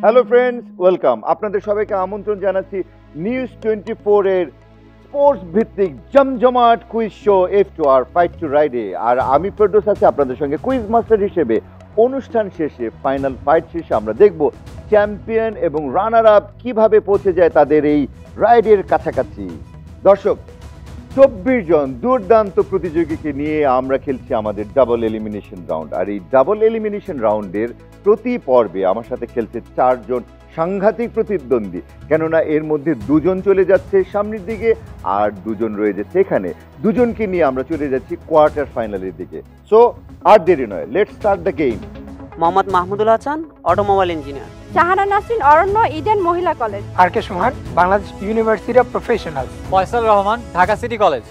Hello friends, welcome. আপনাদের সবাইকে আমন্ত্রণ জানাচ্ছি নিউজ 24 এর স্পোর্টস ভিত্তিক জমজমাট quiz show F2R fight to রাইডে। আর আমি ফেরদৌস আছি আপনাদের সঙ্গে কুইজ মাস্টার হিসেবে। অনুষ্ঠান শেষে, ফাইনাল ফাইট শেষে আমরা দেখব চ্যাম্পিয়ন এবং রানার আপ কিভাবে পৌঁছে যায় তাদের এই রাইডের কাছাকাছি। দর্শক, 24 জন দুর্দান্ত প্রতিযোগীকে নিয়ে আমরা খেলছি আমাদের ডাবল এলিমিনেশন রাউন্ড। আর এই ডাবল এলিমিনেশন রাউন্ডের প্রতি পর্বে আমার সাথে খেলছে 4 জন সাংঘাতিক প্রতিদ্বন্দ্বী, কেননা এর মধ্যে 2 জন চলে যাচ্ছে সামনের দিকে আর 2 জন রয়ে যাচ্ছে এখানে। 2 জনকে নিয়ে আমরা চলে যাচ্ছি কোয়ার্টার ফাইনালের দিকে। সো আর দেরি নয়, let's start the game. Mohammad Mahmudul Hasan, automobile engineer. Shahana Nasrin, Aranya, Eden মহিলা college. R K Suman, Bangladesh university of professional. Faisal Rahman, Dhaka city college.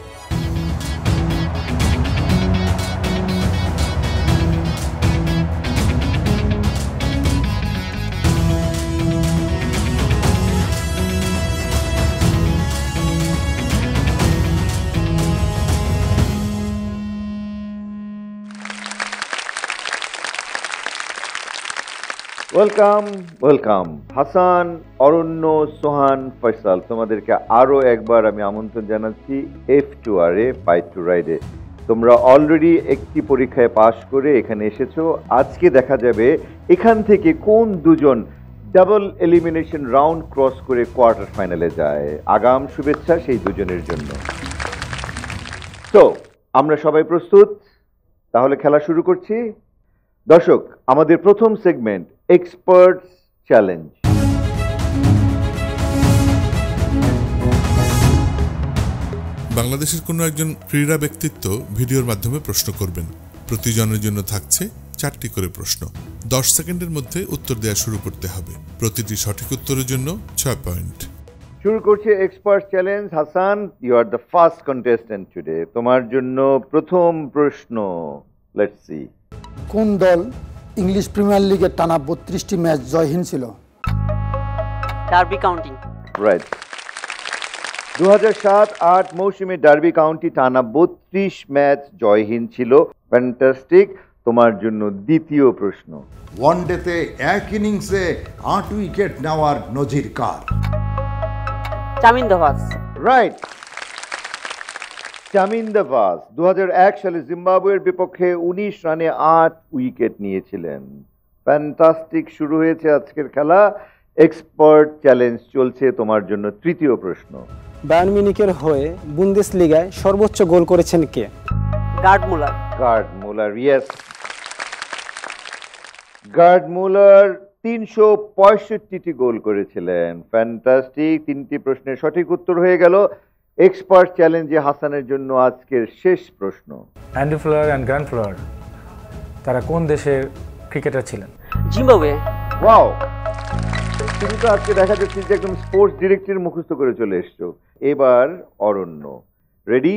Welcome welcome Hasan, Aranya, Sohan, Faisal, তোমাদেরকে আরও একবার আমি আমন্ত্রণ জানাচ্ছি F2R এ ফাইট টু রাইডে। তোমরা অলরেডি একটি পরীক্ষায় পাশ করে এখানে এসেছো। আজকে দেখা যাবে এখান থেকে কোন 2 জন ডাবল এলিমিনেশন রাউন্ড ক্রস করে কোয়ার্টার ফাইনালে যায়। আগাম শুভেচ্ছা সেই 2 জনের জন্য। তো আমরা সবাই প্রস্তুত, তাহলে খেলা শুরু করছি। দর্শক, আমাদের প্রথম সেগমেন্ট এক্সপার্টস চ্যালেঞ্জ। বাংলাদেশের কোনো একজন ক্রীড়া ব্যক্তিত্ব ভিডিওর মাধ্যমে প্রশ্ন করবেন। প্রতিজনের জন্য থাকছে 4টি করে প্রশ্ন। 10 সেকেন্ডের মধ্যে উত্তর দেওয়া শুরু করতে হবে। প্রতিটি সঠিক উত্তরের জন্য 6 পয়েন্ট। শুরু করছে expert challenge. Hasan, you are the first contestant today. তোমার জন্য প্রথম প্রশ্ন। Let's see. কোন দল ইংলিশ প্রিমিয়ার লিগে টানা 32টি ম্যাচ জয়হীন ছিল? Derby county. রাইট। 2007-08 মৌসুমে ডার্বি কাউন্টি টানা 32 ম্যাচ জয়হীন ছিল। ফ্যান্টাস্টিক। তোমার জন্য দ্বিতীয় প্রশ্ন। ওয়ানডেতে এক ইনিংসে 8 উইকেট নেওয়ার নজির কার? চামিন দাভাস। রাইট। চামিন দাভাস 2001 সালে জিম্বাবুয়ের বিপক্ষে 19 রানে 8 উইকেট নিয়েছিলেন। ফ্যান্টাস্টিক। শুরু হয়েছে আজকের খেলা। এক্সপার্ট চ্যালেঞ্জ চলছে। তোমার জন্য তৃতীয় প্রশ্ন। বায়ার্ন মিউনিখের হয়ে বুন্দেসলিগায় সর্বোচ্চ গোল করেছেন কে? গার্ড মুলার। গার্ড মুলার, ইয়েস। গার্ড মুলার 365টি গোল করেছিলেন। ফ্যান্টাস্টিক। 3টি প্রশ্নের সঠিক উত্তর হয়ে গেল। এক্সপার্ট চ্যালেঞ্জে হাসানের জন্য আজকের শেষ প্রশ্ন। অ্যান্ডি ফ্লার অ্যান্ড গ্র্যান্ড ফ্লার তারা কোন দেশের ক্রিকেটার ছিলেন? জিম্বাবুয়ে। ওয়াও, তুমি তো আজকে দেখা যাচ্ছে যে একদম স্পোর্টস ডিরেক্টর মুখস্থ করে চলে এসছো। এবার অরণ্য, রেডি?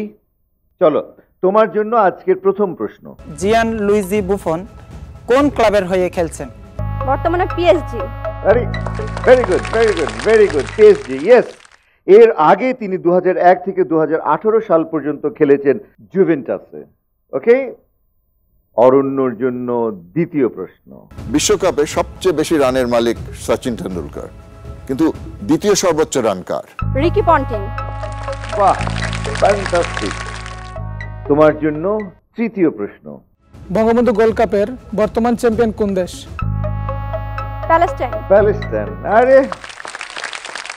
চলো, তোমার জন্য আজকের প্রথম প্রশ্ন। জিয়ান লুইজি বুফন কোন ক্লাবের হয়ে খেলছেন? বর্তমানে পিএসজি। আরে very good, very good, very good. PSG, yes. এর আগে তিনি 2001 থেকে 2018 সাল পর্যন্ত খেলেছেন জুভেন্টাসে। ওকে, অরণ্যর জন্য দ্বিতীয় প্রশ্ন। বিশ্বকাপে সবচেয়ে বেশি রানের মালিক সচিন তেন্ডুলকর, কিন্তু দ্বিতীয় সর্বোচ্চ রান কার? Ricky Ponting. বাহ, ফ্যান্টাস্টিক। তোমার জন্য তৃতীয় প্রশ্ন। বঙ্গবন্ধু গোল্ড কাপের বর্তমান চ্যাম্পিয়ন কোন দেশ? প্যালেস্টাইন। প্যালেস্টাইন। আরে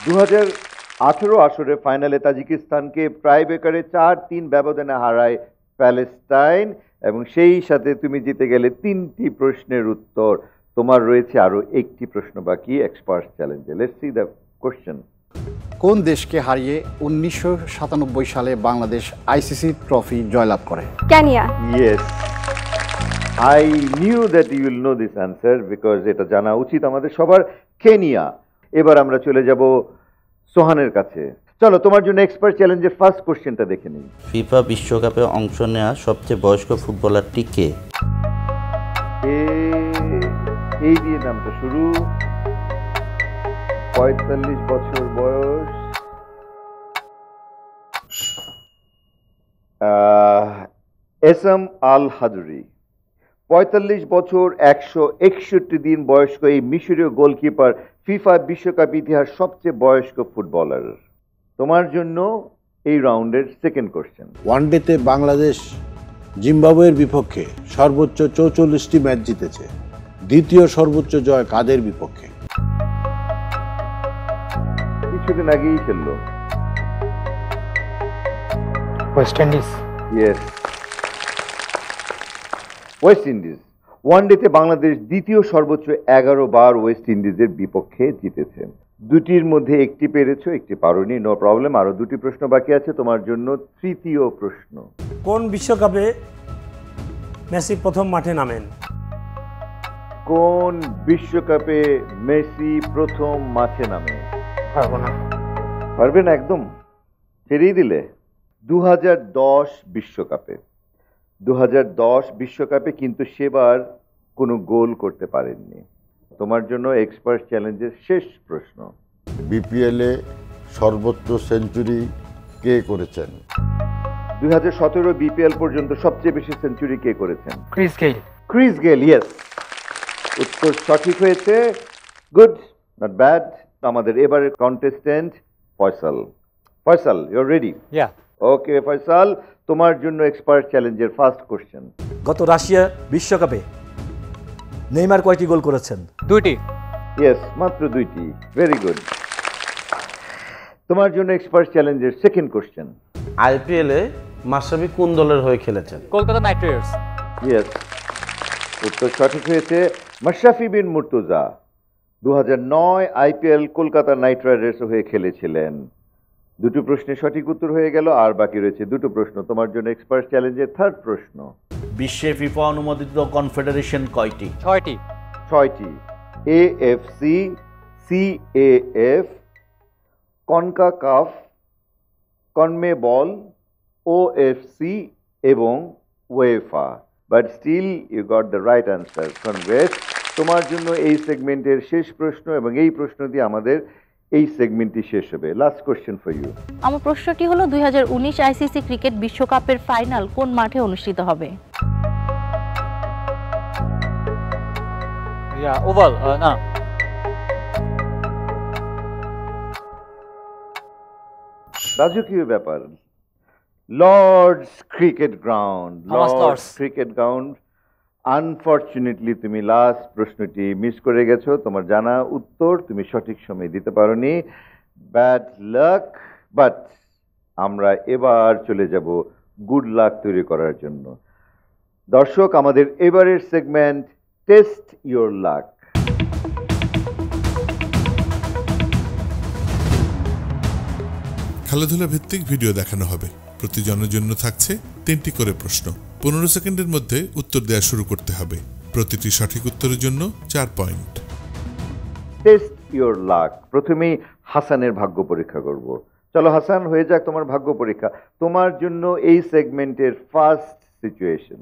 2018 আসরে ফাইনালে তাজিকিস্তানকে প্রায় বেকারে 4-3 ব্যবধানে হারায় প্যালেস্টাইন, এবং সেই সাথে তুমি জিতে গেলে 3টি প্রশ্নের উত্তর। তোমার রয়েছে আরো একটি প্রশ্ন বাকি এক্সপার্ট চ্যালেঞ্জে। Let's see the question. কোন দেশকে হারিয়ে 1997 সালে বাংলাদেশ আইসিসি ট্রফি জয়লাভ করে? Kenya. Yes, I knew that you will know this answer because এটা জানা উচিত আমাদের সবার। কেনিয়া। এবার আমরা চলে যাব সোহানের কাছে। চলো, তোমার জন্য এক্সপার্ট চ্যালেঞ্জের ফার্স্ট কোশ্চেনটা দেখে নিই। ফিফা বিশ্বকাপে অংশ নেওয়া সবচেয়ে বয়স্ক ফুটবলারটি কে? এই দিয়ে নামটা শুরু। 45 বছর বয়স। এসএম আল হাদুরি। ৪৫ বছর ১৬১ দিন বয়স্ক এই মিশরীয় গোলকিপার ফিফা বিশ্বকাপ ইতিহাস সবচেয়ে বয়স্ক ফুটবলার। তোমার জন্য এই রাউন্ডের সেকেন্ড কোশ্চেন। ওয়ানডেতে বাংলাদেশ জিম্বাবুয়ের বিপক্ষে সর্বোচ্চ ৪৪টি ম্যাচ জিতেছে। দ্বিতীয় সর্বোচ্চ জয় কাদের বিপক্ষে? কিছুদিন আগেই খেললো। West Indies. Yes, West Indies. ওয়ানডেতে বাংলাদেশ দ্বিতীয় সর্বোচ্চ 11 বার ওয়েস্ট ইন্ডিজের বিপক্ষে জিতেছে। দুটির মধ্যে একটি পেরেছো, একটি পারোনি, নো প্রবলেম। আরো দুটি প্রশ্ন বাকি আছে তোমার জন্য। তৃতীয় প্রশ্ন, কোন বিশ্বকাপে মেসি প্রথম মাঠে নামেন? কোন বিশ্বকাপে মেসি প্রথম মাঠে নামে? পারবো না। পারবে না একদম, ছেড়েই দিলে। 2010 বিশ্বকাপে। 2010 বিশ্বকাপে, কিন্তু সেবার কোনো গোল করতে পারেননি। তোমার জন্য এক্সপার্ট চ্যালেঞ্জের শেষ প্রশ্ন। বিপিএলে সর্বোচ্চ সেঞ্চুরি কে করেছেন? 2017 বিপিএল পর্যন্ত সবচেয়ে বেশি সেঞ্চুরি কে করেছেন? Chris Gayle. Chris Gayle, yes. উত্তর সঠিক হয়েছে, গুড, নট ব্যাড। আমাদের এবারের contestant Faisal. Faisal, you are ready? Yeah. Okay Faisal, তোমার জন্য এক্সপার্ট চ্যালেঞ্জের ফার্স্ট কোশ্চেন। গত রাশিয়া বিশ্বকাপে নেইমার কয়টি গোল করেছেন? 2টি। ইয়েস, মাত্র 2টি। Very good. তোমার জন্য এক্সপার্ট চ্যালেঞ্জের সেকেন্ড কোশ্চেন। আইপিএলে মাশরাফি কোন দলের হয়ে খেলেছেন? Kolkata Knight Riders. ইয়েস, উত্তর সঠিক হয়েছে। Mashrafe Bin Mortaza 2009 IPL Kolkata Knight Riders হয়ে খেলেছিলেন। দুটো প্রশ্নের সঠিক উত্তর হয়ে গেল, আর বাকি রয়েছে দুটো প্রশ্ন। তোমার জন্য এক্সপার্ট চ্যালেঞ্জের থার্ড প্রশ্ন। বিশ্বে ফিফা অনুমোদিত কনফেডারেশন কয়টি? 6টি। 6টি। AFC, CAF, CONCACAF, CONMEBOL, OFC এবং UEFA. But still you got the right answer. Congrats. তোমার জন্য এই সেগমেন্টের শেষ প্রশ্ন, এবং এই প্রশ্ন দিয়ে আমাদের এই সেগমেন্টটি শেষ হবে। Last question for you. আমার প্রশ্নটি হলো 2019 আইসিসি ক্রিকেট বিশ্বকাপের ফাইনাল কোন মাঠে অনুষ্ঠিত হবে? ইয়া, ওভাল। না, রাজকীয় ব্যাপার। Lords cricket ground. Lords cricket ground. Unfortunately তুমি লাস্ট প্রশ্নটি মিস করে গেছো। তোমার জানা উত্তর তুমি সঠিক সময় দিতে পারোনি। Bad luck. বাট আমরা এবার চলে যাব গুড লাক তৈরি করার জন্য। দর্শক, আমাদের এবারের সেগমেন্ট টেস্ট ইওর লাক। খেলাধুলা ভিত্তিক ভিডিও দেখানো হবে। প্রতিজনের জন্য থাকছে 3টি করে প্রশ্ন। 15 সেকেন্ডের মধ্যে উত্তর দেওয়া শুরু করতে হবে। প্রতিটি সঠিক উত্তরের জন্য 4 পয়েন্ট। Test your lakh. প্রথমেই হাসানের ভাগ্য পরীক্ষা করব। চলো হাসান, হয়ে যাক তোমার ভাগ্য পরীক্ষা। তোমার জন্য এই সেগমেন্টের ফার্স্ট সিচুয়েশন।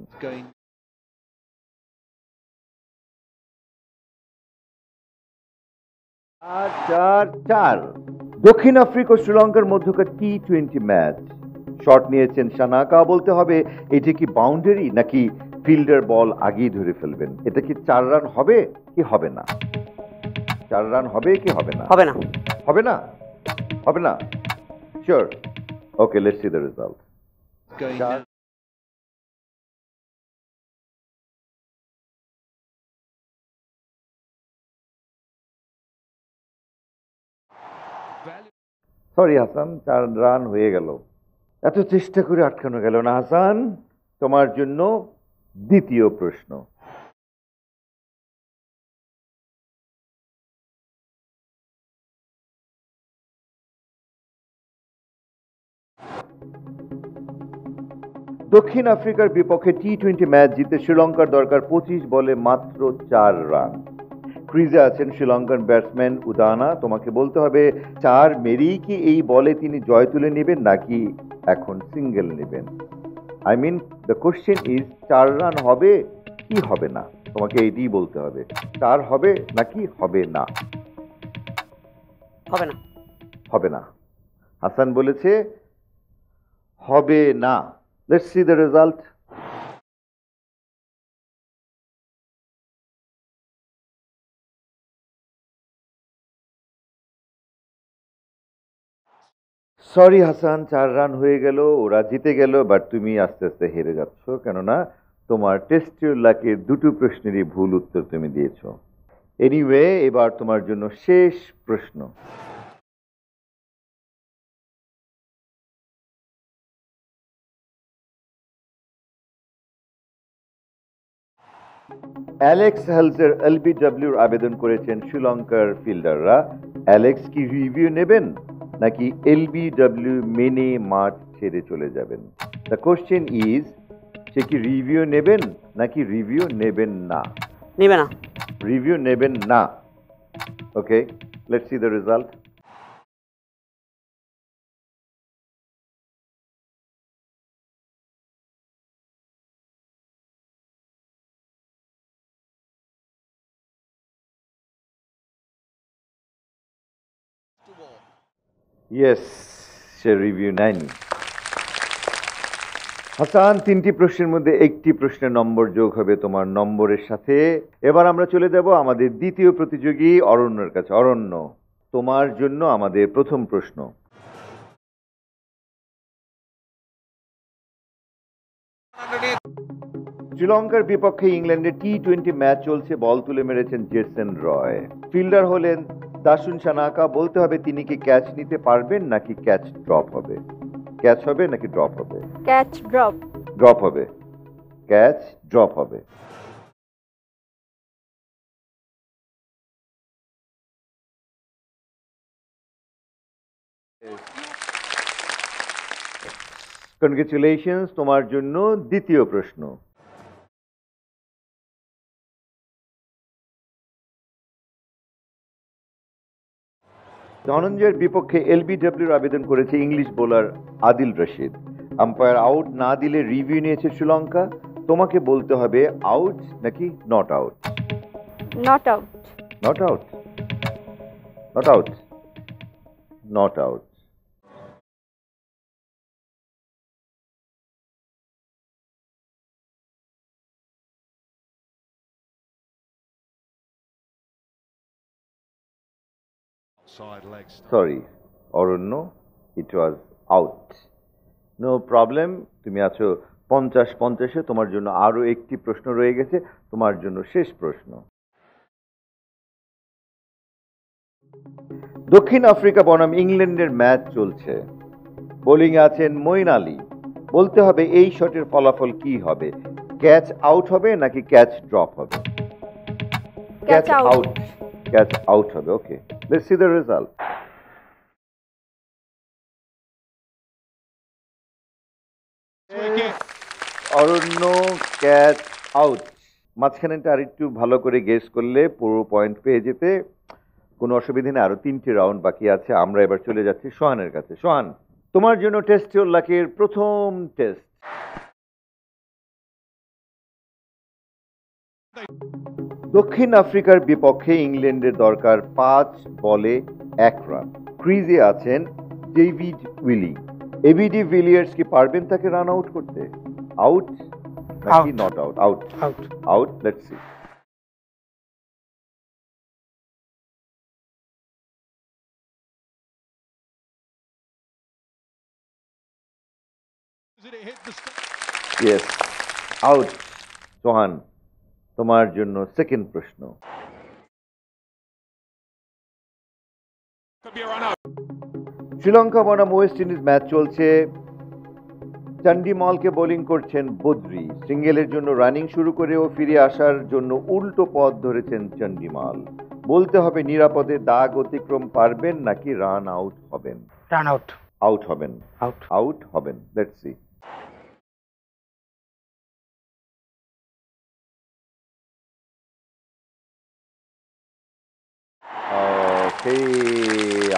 দক্ষিণ আফ্রিকা ও শ্রীলঙ্কার মধ্যকার টি20 ম্যাচ। শট নিয়েছেন সানাকা। বলতে হবে এটা কি বাউন্ডারি নাকি ফিল্ডার বল আগেই ধরে ফেলবেন? এটা কি 4 রান হবে কি হবে না? 4 রান হবে কি হবে না? হবে না। হবে না? হবে না? Sure? Okay, let's see the result. Sorry Hasan, 4 run হয়ে গেল। এত চেষ্টা করে আটকানো গেল না হাসান। তোমার জন্য দ্বিতীয় প্রশ্ন। দক্ষিণ আফ্রিকার বিপক্ষে টি20 ম্যাচ জিতে শ্রীলঙ্কার দরকার 25 বলে মাত্র 4 রান। ক্রিজে আছেন শ্রীলঙ্কান ব্যাটসম্যান উদানা। তোমাকে বলতে হবে 4 মেরেই কি এই বলে তিনি জয় তুলে নেবেন নাকি এখন সিঙ্গেল নেবেন? I mean the question is 4 run হবে কি হবে না? তোমাকে এইটাই বলতে হবে। 4 হবে নাকি হবে না? হবে না। হবে না। হাসান বলেছে হবে না। Let's see the result. Sorry Hasan, 4 run হয়ে গেল, ওরা জিতে গেল, বাট তুমি আস্তে আস্তে হেরে যাচ্ছ, কেননা তোমার টেস্ট ইউর লাকের দুটো প্রশ্নেরই ভুল উত্তর তুমি দিয়েছো। এনিওয়ে, এবার তোমার জন্য শেষ প্রশ্ন। অ্যালেক্স হেলসের এলবিডব্লিউর আবেদন করেছেন শ্রীলঙ্কার ফিল্ডাররা। অ্যালেক্স কি রিভিউ নেবেন নাকি এলবিডব্লিউ মেনে মাঠ ছেড়ে চলে যাবেন? দ্য কোশ্চেন ইজ, সে কি রিভিউ নেবেন নাকি রিভিউ নেবেন না? নেবে না। রিভিউ নেবেন না। Okay, let's see the result. Yes, সে রিভিউ নেয়নি। হাসান, 3টি প্রশ্নের মধ্যে একটি প্রশ্নের নম্বর যোগ হবে তোমার নম্বরের সাথে। এবার আমরা চলে যাব আমাদের দ্বিতীয় প্রতিযোগী অরণ্যের কাছে। অরণ্য, তোমার জন্য আমাদের প্রথম প্রশ্ন। শ্রীলঙ্কার বিপক্ষে ইংল্যান্ডের টি-20 ম্যাচ চলছে, বল তুলে মেরেছেন জেসন রয়। ফিল্ডার হলেন দাসুন সানাকা। বলতে হবে তিনি কি ক্যাচ নিতে পারবেন নাকি ক্যাচ ড্রপ হবে? ক্যাচ হবে নাকি ড্রপ হবে? Catch drop. ড্রপ হবে। ক্যাচ ড্রপ হবে। কনগ্রেচুলেশনস, তোমার জন্য দ্বিতীয় প্রশ্ন। ধনঞ্জয়ের বিপক্ষে এলবিডব্লিউর আবেদন করেছে English bowler Adil Rashid. Umpire out না দিলে রিভিউ নিয়েছে শ্রীলঙ্কা। তোমাকে বলতে হবে আউট নাকি not out? Not out. Not out. Not out. Not out. Sorry Aranya, it was out. No problem, তুমি আছো 50-50-এ। তোমার জন্য আরো একটি প্রশ্ন রয়ে গেছে, তোমার জন্য শেষ প্রশ্ন। দক্ষিণ আফ্রিকা বনাম ইংল্যান্ডের ম্যাচ চলছে, বোলিং আছেন মঈন আলী। বলতে হবে এই শটের ফলাফল কি হবে? ক্যাচ আউট হবে নাকি ক্যাচ ড্রপ হবে? Catch out. ক্যাচ আউট হবে। Okay, let's see the result. Aranya, catch out. মাঝখানেটা আর একটু ভালো করে গেস করলে পুরো পয়েন্ট পেয়ে যেতে। কোনো অসুবিধা নেই, আরো 3টি রাউন্ড বাকি আছে। আমরা এবার চলে যাচ্ছি সোহানের কাছে। সোহান, তোমার জন্য টেস্ট ইউর লাকের প্রথম টেস্ট। দক্ষিণ আফ্রিকার বিপক্ষে ইংল্যান্ডের দরকার 5 বলে 1 রান। ক্রিজে আছেন ডেভিড উইলি। এবিডি ভিলিয়ার্স কি পারবেন তাকে রান আউট করতে? আউট নাকি not out? Out. Out. Out. Let's see. Yes, out. Sohan, তোমার জন্য সেকেন্ড প্রশ্ন। শ্রীলঙ্কা বনাম ওয়েস্ট ইন্ডিজ ম্যাচ চলছে, চন্ডিমালকে বোলিং করছেন বদ্রি। সিঙ্গেলের জন্য রানিং শুরু করেও ফিরে আসার জন্য উল্টো পথ ধরেছেন চন্ডিমাল। বলতে হবে নিরাপদে দাগ অতিক্রম পারবেন নাকি রান আউট হবেন? Run out. আউট হবেন। আউট। আউট হবেন। Let's see.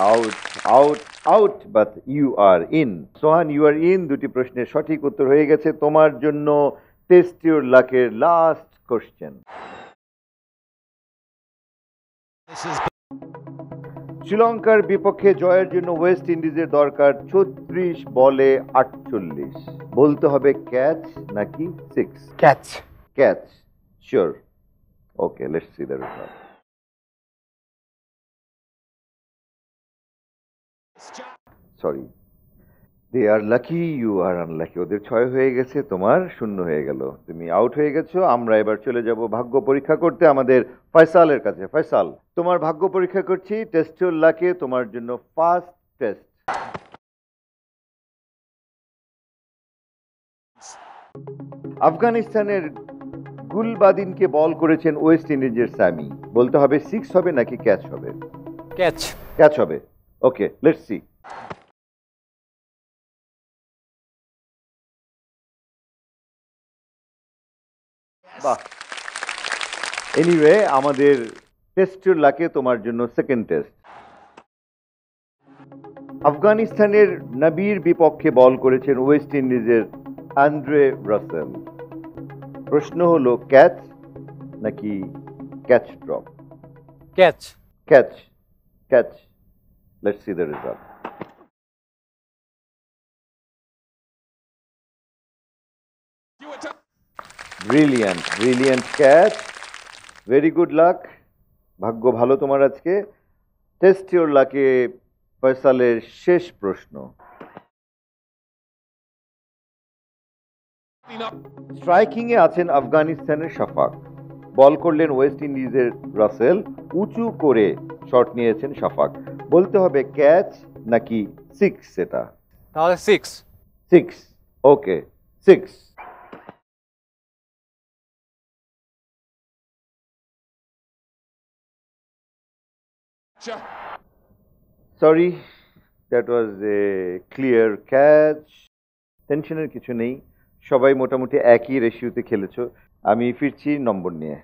Out out out, but you are in. Sohan, you are in. দুটি প্রশ্নের সঠিক উত্তর হয়ে গেছে। তোমার জন্য টেস্ট ইউর লাকের লাস্ট কোশ্চেন। শ্রীলঙ্কার বিপক্ষে জয়ের জন্য ওয়েস্ট ইন্ডিজের দরকার 36 বলে 48। বলতে হবে ক্যাচ নাকি 6? Catch. Catch. Sure? Okay, let's see the result. Sorry, they are lucky, you are unlucky. ওদের 6 হয়ে গেছে, তোমার 0 হয়ে গেল, তুমি আউট হয়ে গেছো। আমরা এবার চলে যাব ভাগ্য পরীক্ষা করতে আমাদের ফয়সালের কাছে। ফয়সাল, তোমার ভাগ্য পরীক্ষা করছি। টেস্ট ইউর লাকে, তোমার জন্য ফার্স্ট টেস্ট। আফগানিস্তানের গুলবাদিনকে বল করেছেন ওয়েস্ট ইন্ডিজের স্যামি। বলতে হবে 6 হবে নাকি ক্যাচ হবে? ক্যাচ। ক্যাচ হবে। Okay, let's C. বাহ, এনিওয়ে আমাদের টেস্ট ইউর লাকে তোমার জন্য সেকেন্ড টেস্ট। আফগানিস্তানের নবীর বিপক্ষে বল করেছেন ওয়েস্ট ইন্ডিজের অ্যান্ড্রে রাসেল। প্রশ্ন হলো ক্যাচ নাকি catch drop? Catch. Catch. Catch. Let's see the result. Brilliant, brilliant catch. Very good luck. ভাগ্য ভালো তোমার আজকে। টেস্ট ইউর লাকে ফয়সালের শেষ প্রশ্ন। স্ট্রাইকিং এ আছেন আফগানিস্তানের শাফাক, বল করলেন ওয়েস্ট ইন্ডিজের রাসেল। উঁচু করে শট নিয়েছেন শাফাক। বলতে হবে ক্যাচ নাকি 6 এটা? তাহলে 6। 6। ওকে, 6। Sorry, that was A clear catch. টেনশনের কিছু নেই, সবাই মোটামুটি একই রেশিওতে খেলেছো। আমি ফিরছি নম্বর নিয়ে।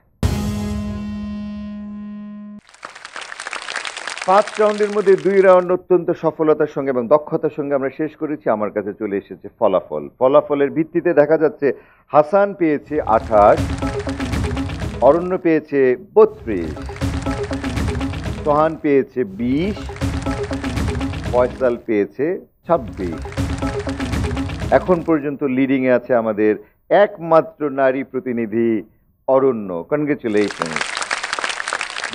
5 রাউন্ডের মধ্যে 2 রাউন্ড অত্যন্ত সফলতার সঙ্গে এবং দক্ষতার সঙ্গে আমরা শেষ করেছি। আমার কাছে চলে এসেছে ফলাফল। ফলাফলের ভিত্তিতে দেখা যাচ্ছে হাসান পেয়েছে 28, অরণ্য পেয়েছে 32, সোহান পেয়েছে 20, ফয়সাল পেয়েছে 26। এখন পর্যন্ত লিডিং এ আছে আমাদের একমাত্র নারী প্রতিনিধি অরণ্য। কনগ্রেচুলেশন।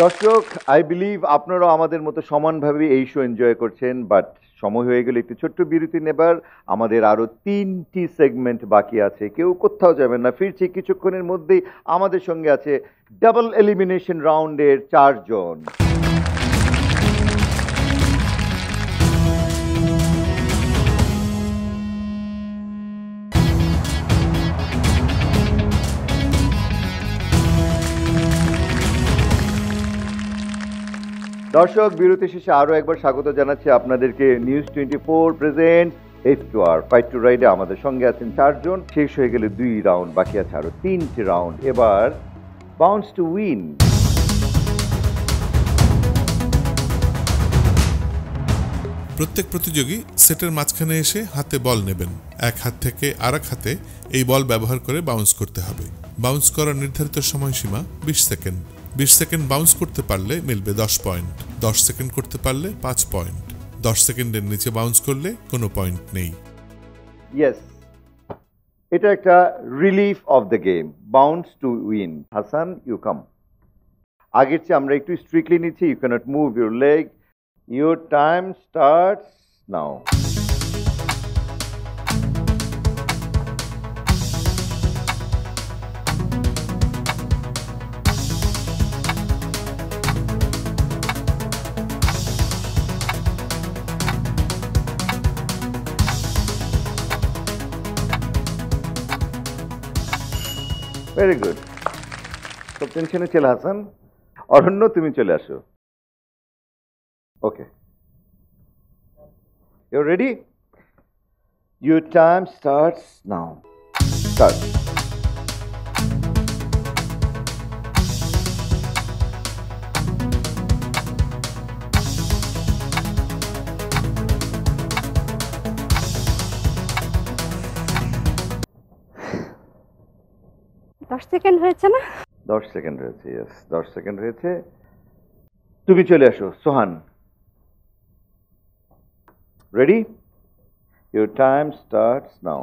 দর্শক, আই বিলিভ আপনারাও আমাদের মতো সমানভাবে এই শো এনজয় করছেন, বাট সময় হয়ে গেলে একটু ছোট্ট বিরতি নেবার। আমাদের আরো 3টি সেগমেন্ট বাকি আছে, কেউ কোথাও যাবেন না। ফিরছি কিছুক্ষণের মধ্যেই। আমাদের সঙ্গে আছে ডাবল এলিমিনেশন রাউন্ডের 4 জন। দর্শক, বিরতি শেষে আরো একবার স্বাগত জানাচ্ছি আপনাদেরকে। News 24 present F2R fight to রাইডে আমাদের সঙ্গে আছেন 4 জন। শেষ হয়ে গেলে 2 রাউন্ড বাকি আছে, আরো 3টি রাউন্ড। এবার বাউন্স টু উইন। প্রত্যেক প্রতিযোগী সেটের মাঝখানে এসে হাতে বল নেবেন। এক হাত থেকে আরেক হাতে এই বল ব্যবহার করে বাউন্স করতে হবে। বাউন্স করার নির্ধারিত সময়সীমা 20 সেকেন্ড। 20 সেকেন্ড বাউন্স করতে পারলে মিলবে 10 পয়েন্ট, 10 সেকেন্ড করতে পারলে 5 পয়েন্ট, 10 সেকেন্ডের নিচে বাউন্স করলে কোনো পয়েন্ট নেই। ইয়েস, এটা একটা relief of the game, bounce to win. Hasan, you come. আগের চেয়ে আমরা একটু স্ট্রিক্টলি নিচ্ছি। You can't move your leg. Your time starts now. Very good. তো টেনশনে ছিল হাসান। অরণ্য, তুমি চলে আসো। Okay, you ready? Your time starts now. Start. দশ সেকেন্ড হয়েছে না? 10 সেকেন্ড হয়েছে। ইয়েস, 10 সেকেন্ড হয়েছে। তুমি চলে আসো Sohan. Ready? Your time starts now.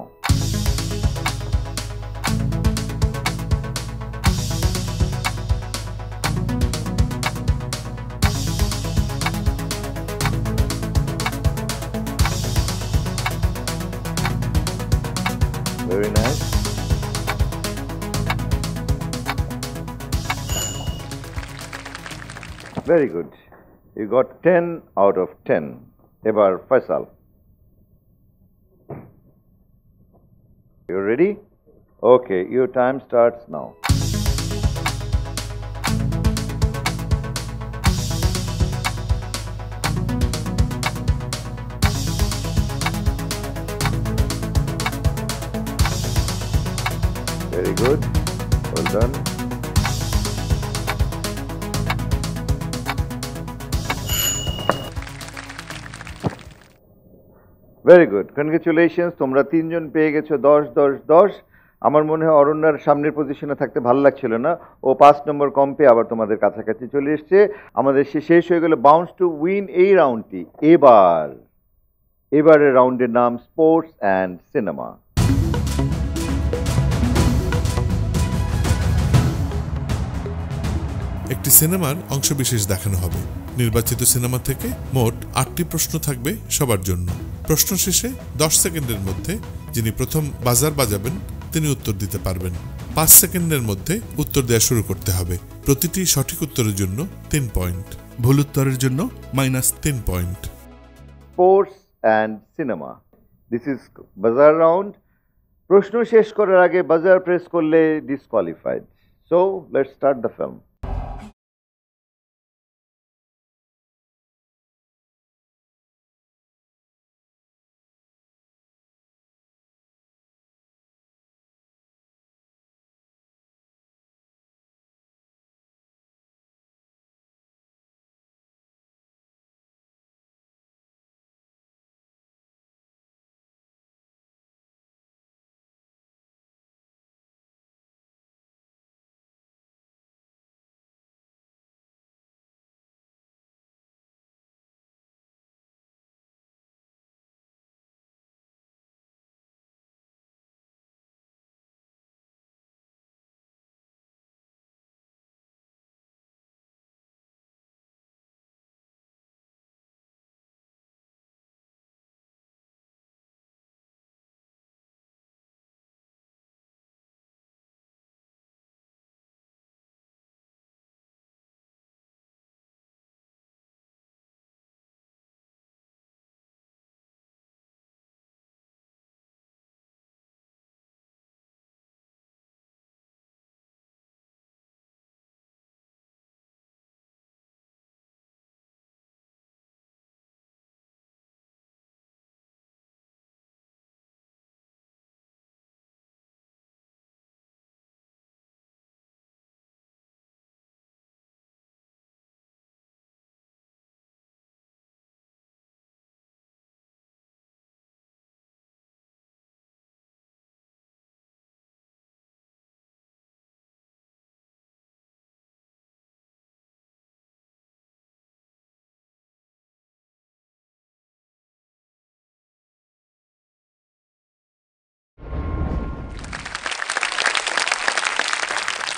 Very good. You got 10 out of 10. এবার Faisal. You ready? Okay, your time starts now. Very good. Well done. Very good, congratulations. তোমরা তিনজন পেয়ে গেছো 10 10 10। আমার মনে হয় অরণ্যার সামনের পজিশনে থাকতে ভালো লাগছিল না, ও 5 নম্বর কম পেয়ে আবার তোমাদের কাছাকাছি চলে এসছে। আমাদের শেষ হয়ে গেল বাউন্স টু উইন এই রাউন্ডটি। এবারের রাউন্ডের নাম স্পোর্টস অ্যান্ড সিনেমা। একটি সিনেমার অংশবিশেষ দেখানো হবে। নির্বাচিত সিনেমা থেকে মোট 8টি প্রশ্ন থাকবে সবার জন্য। প্রশ্ন শেষে 10 সেকেন্ডের মধ্যে যিনি প্রথম বাজার বাজাবেন তিনি উত্তর দিতে পারবেন। 5 সেকেন্ডের মধ্যে উত্তর দেওয়া শুরু করতে হবে। প্রতিটি সঠিক উত্তরের জন্য 3 পয়েন্ট, ভুল উত্তরের জন্য -3 point. Sports and cinema, this is বাজার রাউন্ড। প্রশ্ন শেষ করার আগে বাজার প্রেস করলে disqualified. So let's start the film.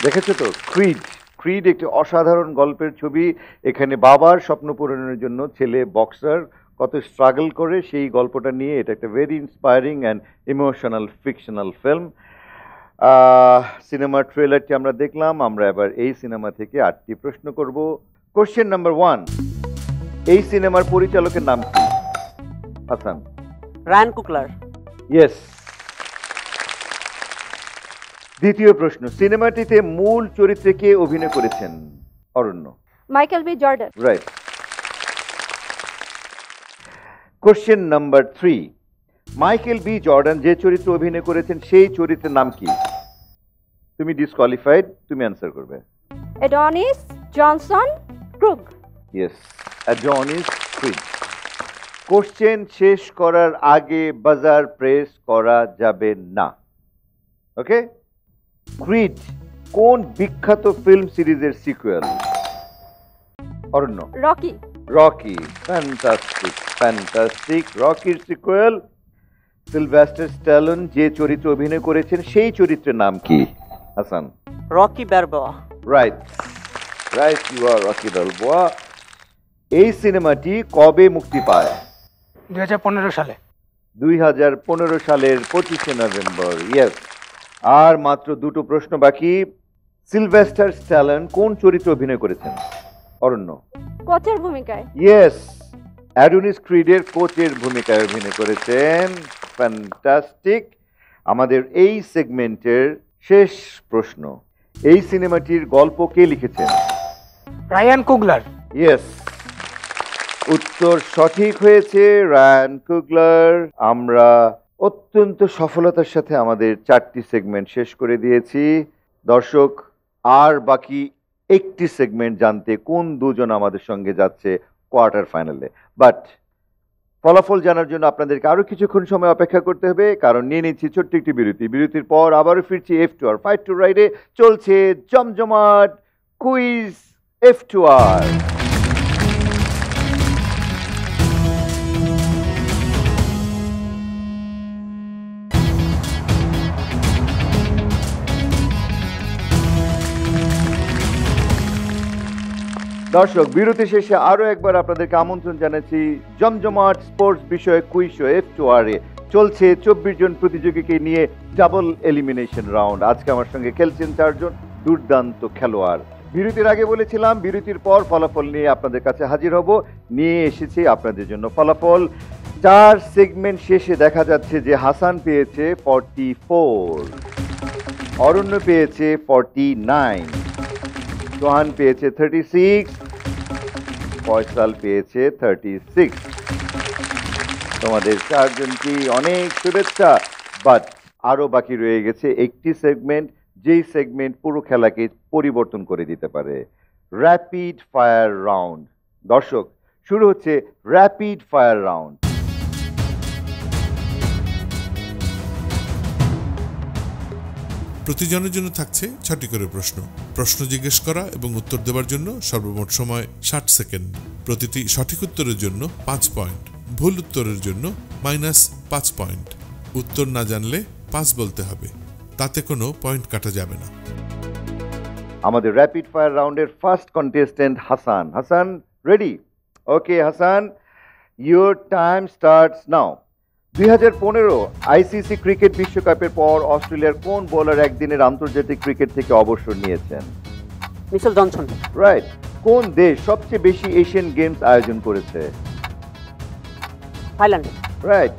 দেখেছো তো ক্রিড একটি অসাধারণ গল্পের ছবি। এখানে বাবার স্বপ্ন পূরণের জন্য ছেলে বক্সার কত স্ট্রাগল করে সেই গল্পটা নিয়ে এটা একটা very inspiring and emotional fictional film. সিনেমার ট্রেলারটি আমরা দেখলাম। আমরা এবার এই সিনেমা থেকে 8টি প্রশ্ন করব। কোশ্চেন নাম্বার 1, এই সিনেমার পরিচালকের নাম কি? হাসান। Ryan Coogler. ইয়েস। দ্বিতীয় প্রশ্ন, সিনেমাটিতে মূল চরিত্রে কে অভিনয় করেছেন? Aranya. Michael B Jordan. Right. Question number 3, Michael B Jordan যে চরিত্রে অভিনয় করেছেন সেই চরিত্রের নাম কি? তুমি ডিসকোয়ালিফাইড, তুমি অ্যান্সার করবে। এডনিস জনসন ক্রুগ। ইয়েস, এডনিস ক্রুগ। কোশ্চেন শেষ করার আগে বাজার প্রেস করা যাবে না। ওকে? ক্রিড কোন বিখ্যাত ফিল্ম সিরিজের sequel? Aranya. Rocky. Rocky, fantastic. রকির সিকুয়েল। সিলভেস্টার স্ট্যালোন যে চরিত্রে অভিনয় করেছেন সেই চরিত্রের নাম কি? Hasan. Rocky Balboa. Right, you are Rocky Balboa. এই সিনেমাটি কবে মুক্তি পায়? 2015 সালে। 2015 সালের 25শে নভেম্বর। ইয়েস। আর মাত্র 2টো প্রশ্ন বাকি। সিলভেস্টার স্ট্যালোন কোন চরিত্রে অভিনয় করেছেন? অরণ্য। কোচের ভূমিকায়। ইয়েস, অ্যাডোনিস ক্রিডের কোচের ভূমিকায় অভিনয় করেছেন। ফ্যান্টাস্টিক। আমাদের এই সেগমেন্টের শেষ প্রশ্ন, এই সিনেমাটির গল্প কে লিখেছেন? Ryan Coogler. ইয়েস, উত্তর সঠিক হয়েছে, রায়ান কুগলার। আমরা অত্যন্ত সফলতার সাথে আমাদের 4টি সেগমেন্ট শেষ করে দিয়েছি। দর্শক, আর বাকি একটি সেগমেন্ট জানতে কোন দুজন আমাদের সঙ্গে যাচ্ছে কোয়ার্টার ফাইনালে। বাট ফলাফল জানার জন্য আপনাদেরকে আরও কিছুক্ষণ সময় অপেক্ষা করতে হবে, কারণ নিয়ে নিচ্ছি ছোট্ট একটি বিরতি। বিরতির পর আবারও ফিরছি F2R ফাইট টু রাইডে। চলছে জমজমাট কুইজ F2R। দর্শক, বিরতি শেষে আরো একবার আপনাদেরকে আমন্ত্রণ জানাচ্ছি জমজমাট স্পোর্টস বিষয়ে কুইজ শো F2R এ। চলছে 24 জন প্রতিযোগীকে নিয়ে ডাবল এলিমিনেশন রাউন্ড। আজকে আমার সঙ্গে খেলছেন 4 জন দুর্দান্ত খেলোয়াড়। বিরতির আগে বলেছিলাম বিরতির পর ফলাফল নিয়ে আপনাদের কাছে হাজির হব। নিয়ে এসেছি আপনাদের জন্য ফলাফল। 4 সেগমেন্ট শেষে দেখা যাচ্ছে যে হাসান পেয়েছে 44, অরণ্য পেয়েছে 49, সোহান পেয়েছে 36, ফয়সাল পেয়েছে 36। তোমাদের 4 জনকে অনেক শুভেচ্ছা। বাট আরো বাকি রয়ে গেছে একটি সেগমেন্ট, যেই সেগমেন্ট পুরো খেলাকে পরিবর্তন করে দিতে পারে, র্যাপিড ফায়ার রাউন্ড। দর্শক, শুরু হচ্ছে র্যাপিড ফায়ার রাউন্ড। প্রতিজনের জন্য থাকছে 6টি করে প্রশ্ন। প্রশ্ন জিজ্ঞেস করা এবং উত্তর দেওয়ার জন্য সর্বমোট সময় 60 সেকেন্ড। প্রতিটি সঠিক উত্তরের জন্য 5 পয়েন্ট, ভুল উত্তরের জন্য -5 পয়েন্ট। উত্তর না জানলে 5 বলতে হবে, তাতে কোনো পয়েন্ট কাটা যাবে না। আমাদের র্যাপিড ফায়ার রাউন্ডের first contestant Hasan. Hasan, ready? Okay Hasan, your time starts now. 2015 ICC cricket বিশ্বকাপের পর অস্ট্রেলিয়ার কোন বোলার একদিনের আন্তর্জাতিক ক্রিকেট থেকে অবসর নিয়েছেন? Mitchell Johnson. রাইট। কোন দেশ সবচেয়ে বেশি এশিয়ান গেমস আয়োজন করেছে? থাইল্যান্ড। রাইট।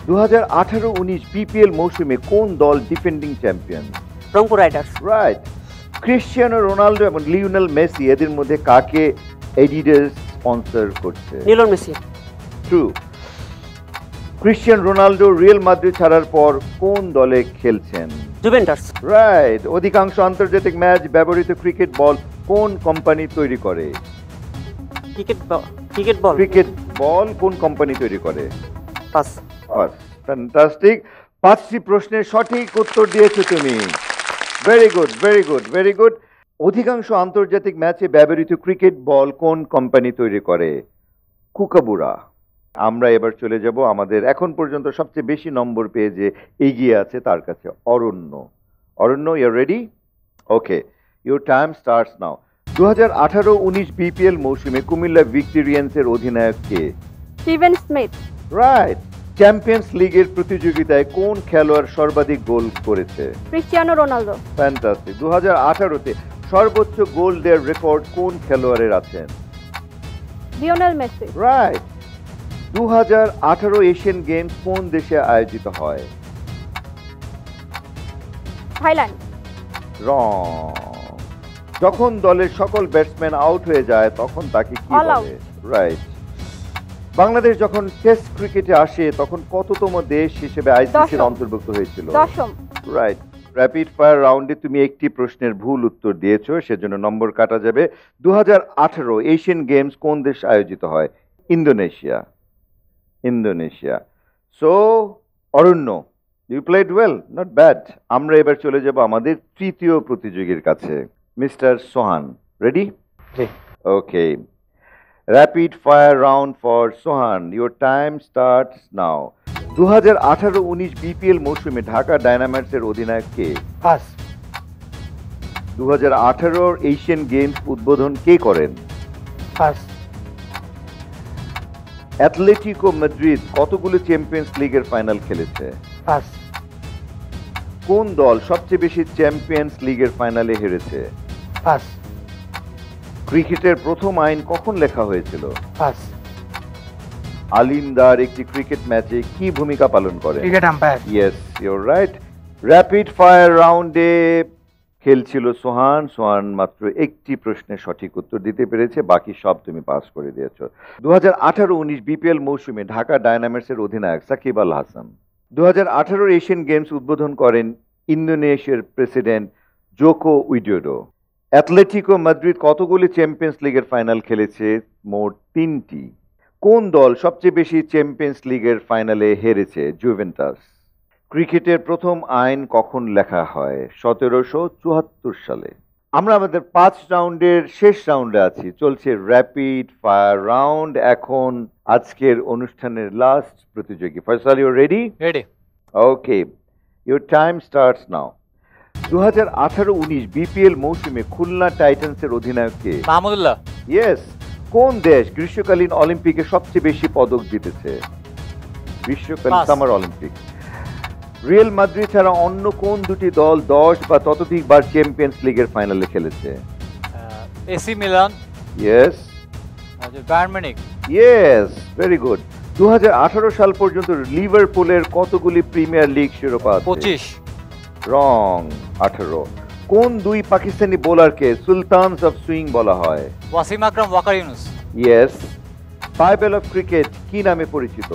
2018-19 বিপিএল মৌসুমে কোন দল defending champion? Rangpur Riders. Right. Cristiano Ronaldo এবং লিওনেল মেসি এদের মধ্যে কাকে এডিডাস স্পন্সর করছে? Lionel Messi. True. Cristiano Ronaldo Real Madrid ছাড়ার পর কোন দলে খেলছেন? জুভেন্টাস। রাইট। অধিকাংশ আন্তর্জাতিক ম্যাচ ব্যবহৃত ক্রিকেট বল কোন কোম্পানি তৈরি করে? Cricket ball. ক্রিকেট বল কোন কোম্পানি তৈরি করে? পাস। পাস। ফ্যান্টাস্টিক। 5টি প্রশ্নের সঠিক উত্তর দিয়েছো তুমি। Very good, very good, very good. অধিকাংশ আন্তর্জাতিক ম্যাচে ব্যবহৃত ক্রিকেট বল কোন কোম্পানি তৈরি করে? কুকাবুরা। আমরা এবার চলে যাব আমাদের এখন পর্যন্ত সবচেয়ে বেশি নম্বর পেয়ে যে এগিয়ে আছে তার কাছে, Aranya. Aranya, you ready? Okay, your time starts now. 2018-19 BPL মৌসুমে কুমিল্লা ভিক্টোরিয়ান্সের অধিনায়ক কে? Steven Smith. রাইট। চ্যাম্পিয়ন্স লিগের প্রতিযোগিতায় কোন খেলোয়াড় সর্বাধিক গোল করেছে? Cristiano Ronaldo. ফ্যান্টাস্টিক। 2018-তে সর্বোচ্চ গোল দেওয়ার রেকর্ড কোন খেলোয়াড়ের আছেন? Lionel Messi. Right. 2018 Asian games কোন দেশে আয়োজিত হয়? থাইল্যান্ড। রং। যখন দলের সকল ব্যাটসম্যান আউট হয়ে যায় তখন তাকে কি বলে? রাইট। বাংলাদেশ যখন টেস্ট ক্রিকেটে আসে তখন কততম দেশ হিসেবে আইসিসির অন্তর্ভুক্ত হয়েছিল? 10ম। রাইট। র্যাপিড ফায়ার রাউন্ডে তুমি একটি প্রশ্নের ভুল উত্তর দিয়েছো, সেজন্য নম্বর কাটা যাবে। 2018 এশিয়ান গেমস কোন দেশ আয়োজিত হয়? Indonesia. Indonesia. So Aranya, you played well, not bad. আমরা এবার চলে যাব আমাদের তৃতীয় প্রতিযোগীর কাছে, mister Sohan. Ready? Okay, rapid fire round for Sohan. Your time starts now. 2018-19 BPL মৌসুমে ঢাকা ডায়নামাইটসের অধিনায়ক কে? পাস। 2018 এশিয়ান গেমস উদ্বোধন কে করেন? পাস। অ্যাথলেটিকো মাদ্রিদ কতগুলো চ্যাম্পিয়ন্স লিগের ফাইনাল খেলেছে? পাস। কোন দল সবচেয়ে বেশি চ্যাম্পিয়ন্স লিগের ফাইনালে হেরেছে? পাস। ক্রিকেটের প্রথম আইন কখন লেখা হয়েছিল? পাস। আলিন্দার একটি ক্রিকেট ম্যাচে কি ভূমিকা পালন করে? Cricket umpire. Yes, your right. Rapid fire রাউন্ডে খেলছিল সোহান। সোহান মাত্র একটি প্রশ্নের সঠিক উত্তর দিতে পেরেছে, বাকি সব তুমি পাস করে দিয়েছো। 2018-19 বিপিএল মৌসুমে ঢাকা ডায়নামাইটসের অধিনায়ক সাকিব আল হাসান 2018 এশিয়ান গেমস উদ্বোধন করেন ইন্দোনেশিয়ার president Joko Widodo. Atletico Madrid কতগুলি চ্যাম্পিয়ন্স লিগের ফাইনাল খেলেছে? মোট 3টি। কোন দল সবচেয়ে বেশি চ্যাম্পিয়ন্স লিগের ফাইনালে হেরেছে? জুভেন্টাস। ক্রিকেটের প্রথম আইন কখন লেখা হয়? 1774 সালে। আমরা আমাদের 5 রাউন্ডের শেষ রাউন্ডে আছি, চলছে র্যাপিড ফায়ার রাউন্ড। এখন আজকের অনুষ্ঠানের লাস্ট প্রতিযোগী Faisal, you ready? Ready. Okay, your time starts now. 2018-19 BPL মৌসুমে খুলনা টাইটান্সের অধিনায়ক কে? মাহমুদুল্লাহ। ইয়েস। কোন দেশ গ্রীষ্মকালীন অলিম্পিকে সবচেয়ে বেশি পদক জিতেছে? গ্রীষ্মকালীন সামার অলিম্পিক। রিয়াল মাদ্রিদ ছাড়া অন্য কোন দুটি দল 10 বা ততোধিক বার চ্যাম্পিয়ন্স লিগের ফাইনালে খেলেছে? AC Milan. Yes. Bayern Munich. Yes, very good. 2018 সাল পর্যন্ত লিভারপুলের কতগুলি প্রিমিয়ার লিগ শিরোপা আছে? 25। রং, 18। কোন দুই পাকিস্তানি বোলারকে সুলতানস অফ সুইং বলা হয়? Wasim Akram, Waqar Younis. Yes. Bible of cricket কি নামে পরিচিত?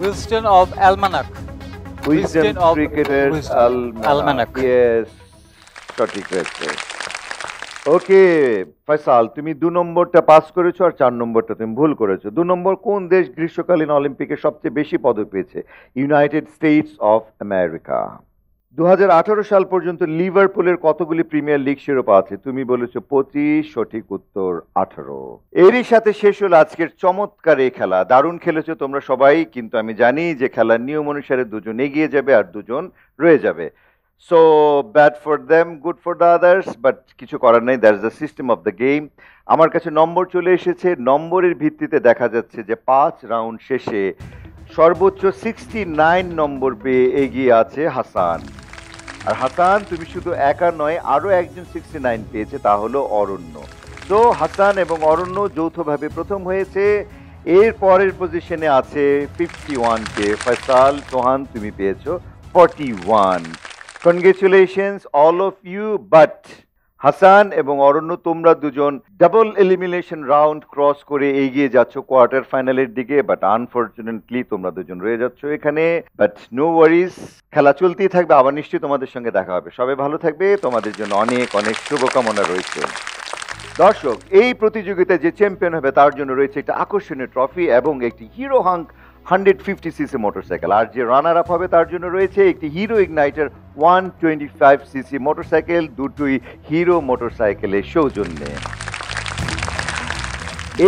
উইলস্টন অফ অ্যালমানাক। উইজডেন ক্রিকেটের অ্যালমানাক। ইয়েস, সঠিক হয়েছে। ওকে ফয়সাল, তুমি 2 নম্বরটা পাস করেছো আর 4 নম্বরটা তুমি ভুল করেছো। 2 নম্বর, কোন দেশ গ্রীষ্মকালীন অলিম্পিকে সবচেয়ে বেশি পদক পেয়েছে? United states of America. 2018 সাল পর্যন্ত লিভারপুলের কতগুলি প্রিমিয়ার লিগ শিরোপা আছে? তুমি বলেছো 25, সঠিক উত্তর 18। এরই সাথে শেষ হলো আজকের চমৎকার এই খেলা। দারুণ খেলেছো তোমরা সবাই, কিন্তু আমি জানি যে খেলার নিয়ম অনুসারে 2 জন এগিয়ে যাবে আর 2 জন রয়ে যাবে। So bad for them, good for the others, but কিছু করার নেই, that's the system of the game. আমার কাছে নম্বর চলে এসেছে। নম্বরের ভিত্তিতে দেখা যাচ্ছে যে 5 রাউন্ড শেষে সর্বোচ্চ 69 নম্বর পেয়ে এগিয়ে আছে হাসান। আর হাসান, তুমি শুধু একা নয়, আরও একজন 69 পেয়েছে, তা হলো অরণ্য। তো হাসান এবং অরণ্য যৌথভাবে প্রথম হয়েছে। এর পরের পজিশনে আছে 51 কে ফয়সাল। সোহান, তুমি পেয়েছো 41। Congratulations all of you. But Hasan এবং অরণ্য, তোমরা দুজন ডাবল এলিমিনেশন রাউন্ড ক্রস করে এগিয়ে যাচ্ছ কোয়ার্টার ফাইনালের দিকে, বাট আনফরচুনেটলি তোমরা দুজন রয়ে যাচ্ছ এখানে। বাট নো ওয়ারিজ, খেলা চলতেই থাকবে, আবার নিশ্চয়ই তোমাদের সঙ্গে দেখা হবে। সবাই ভালো থাকবে, তোমাদের জন্য অনেক অনেক শুভকামনা রয়েছে। দর্শক, এই প্রতিযোগিতায় যে চ্যাম্পিয়ন হবে তার জন্য রয়েছে একটা আকর্ষণীয় ট্রফি এবং একটি হিরো হাঙ্ক 150cc মোটরসাইকেল। আর যে রানার আপ হবে তার জন্য রয়েছে একটি হিরো ইগনাইটার 125cc মোটরসাইকেল, দুটোই হিরো মোটরসাইকেলের সৌজন্যে।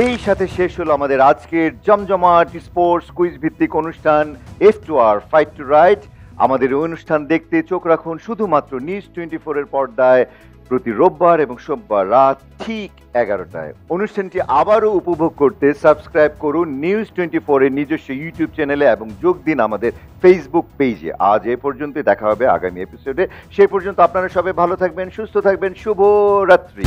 এই সাথে শেষ হলো আমাদের আজকের জমজমাট স্পোর্টস কুইজ ভিত্তিক অনুষ্ঠান F2R ফাইট টু রাইট। আমাদের এই অনুষ্ঠান দেখতে চোখ রাখুন শুধুমাত্র নিউজ 24 এর পর্দায় প্রতি রোববার এবং সোমবার রাত ঠিক 11টায়। অনুষ্ঠানটি আবারও উপভোগ করতে সাবস্ক্রাইব করুন নিউজ 24 এর নিজস্ব ইউটিউব চ্যানেলে এবং যোগ দিন আমাদের ফেসবুক পেজে। আজ এ পর্যন্ত, দেখা হবে আগামী এপিসোডে। সেই পর্যন্ত আপনারা সবাই ভালো থাকবেন, সুস্থ থাকবেন। শুভরাত্রি।